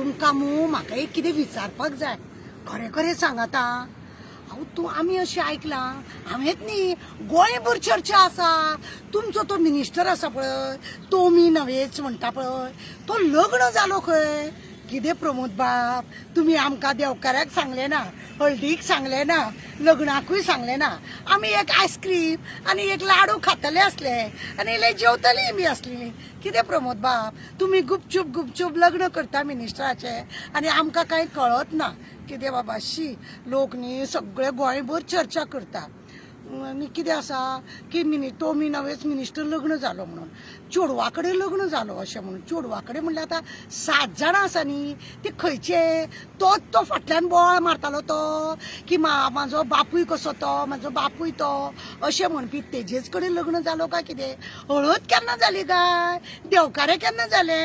तुमकां म्हाका एक कितें विचारपाक जाय. खरें खरें सांगात आं. तू आम्ही अशें आयकलां हांवेंच न्ही गोंयभर चर्चा आसा. तुमचो तो मिनिस्टर आसा पळय टोमी नवेज म्हणटा पळय तो लग्न जालो खंय. कितें प्रमोद बाब तुम्ही आमकां देवकाराक सांगले ना, हळदीक सांगले ना, लग्नाकूय सांगले ना. आमी एक आयस्क्रीम आनी एक लाडू खातले असले आनी इल्ले जेवतलीं बी आसली. कितें प्रमोद बाब तुम्ही गुपचूप लग्न करता मिनिस्टराचे आनी आमकां कांय कळत ना. कितें बाबा शी लोक न्ही सगळे गोंयभर चर्चा करता. आनी कितें आसा की टोमी नवेज मिनिस्टर लग्न जालो म्हणून चेडवा कडेन लग्न जालो अशें म्हणून. चेडवा कडेन म्हणल्यार आतां 7 जाणां आसा न्ही ती खंयचे. तोच तो फाटल्यान बोवाळ मारतालो तो की म्हाजो बापूय कसो तो, म्हाजो बापूय तो अशें म्हणपी तेजेच कडेन लग्न जालो काय कितें. हळद केन्ना जाली काय, देवकारे केन्ना जाले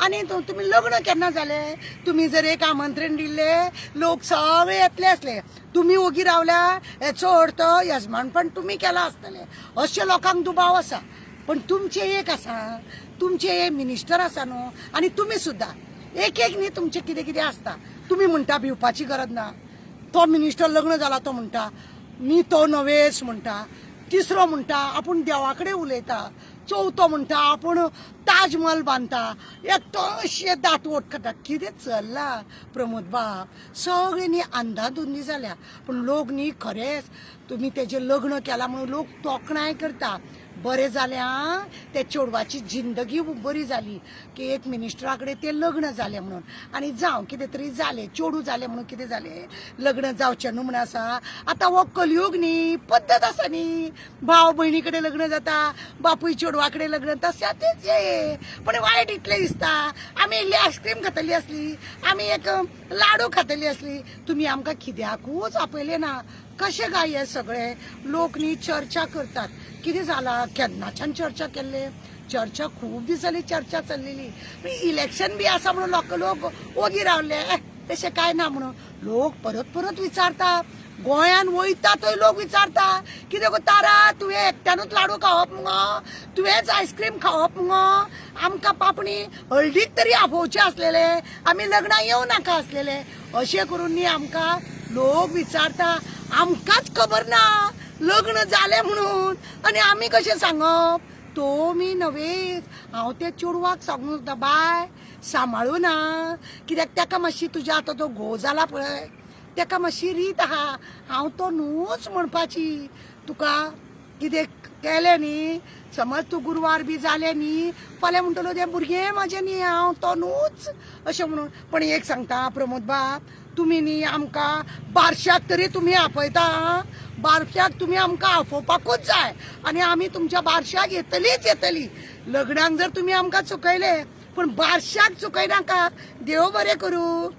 आनी तुमी लग्न केन्ना जाले. तुमी जर एक आमंत्रण दिल्ले लोक सगळे येतले असले. तुम्ही ओगी रावल्या हेचो अर्थ यजमानपण तुम्ही केला आसतले अशें लोकांक दुबाव आसा. पण तुमचे एक आसा, तुमचे मिनिस्टर आसा न्हू आनी तुमी सुद्दां एक न्ही तुमचे कितें कितें आसता. तुमी म्हणटा भिवपाची गरज ना. तो मिनिस्टर लग्न जाला तो म्हणटा मी तो नवेश म्हणटा. तिसरो म्हणटा आपूण देवा कडेन उलयता. चवथो म्हणटा आपूण ताजमहल बांदता. एकटो अशें दातवट करता. कितें चल्लां प्रमोद बाब. सगळे न्ही अंधाधुंदी जाल्या. पूण लोक न्ही खरेंच तुमी तेजें लग्न केलां म्हणून लोक तोखणाय करता. बरें जालें आं ते चेडवाची जिंदगी बरी जाली की एक मिनिस्टरा कडेन तें लग्न जालें म्हणून. आनी जावं कितें तरी जालें चेडू जालें म्हणून कितें जालें लग्न जावचें न्हू म्हणून आसा. आतां हो कलियूग न्ही पद्दत आसा न्ही. भाव भयणी कडेन लग्न जाता, बापूय चेडवा कडेन लग्न तशें तें. पण वायट इतलें दिसता आमी इल्ली आयस्क्रीम खातली आसली, आमी एक लाडू खातली आसली. तुमी आमकां कित्याकूच आपयलें ना. कशें काय हे सगळे लोक न्ही चर्चा करतात. कितें जालां केन्नाच्यान चर्चा केल्ले. चर्चा खूब दीस जाली चर्चा चल्लेली. इलेक्शन बी आसा म्हणून लोक ओगी रावले तशें कांय ना म्हणून. लोक परत विचारता. गोंयान वयता थंय लोक विचारता कितें गो तारा तुवें एकट्यानूच लाडू खावप मुगो, तुवेंच आयस्क्रीम खावप मुगो. आमकां पापणी हळदीक तरी आपोवचे आसलेले, आमी लग्नाक येवं नाका आसलेले. अशें करून न्ही आमकां लोक विचारता. आमकांच खबर ना लग्न जालें म्हणून आनी आमी कशें सांगप. टोमी नवेज हांव त्या चेडवाक सांगूं सुद्दां बाय सांबाळूं ना. कित्याक ताका मातशी तुज्या आतां तो घोव जाला पळय ताका मातशी रीत आहा. हांव तो न्हूच म्हणपाची. तुका कितें केलें न्ही समज तूं गुरवार बी जालें न्ही फाल्यां म्हणटलो तें भुरगें म्हाजें न्ही हांव तो न्हूच अशें म्हणून. पण एक सांगता प्रमोद बाब तुमी न्ही आमकां बारशाक तरी तुमी आपयता. बारशाक तुमी आमकां आफोवपाकूच जाय आनी आमी तुमच्या बारशाक येतली. लग्नाक जर तुमी आमकां चुकयले पण बारशाक चुकयनाका. देव बरें करूं.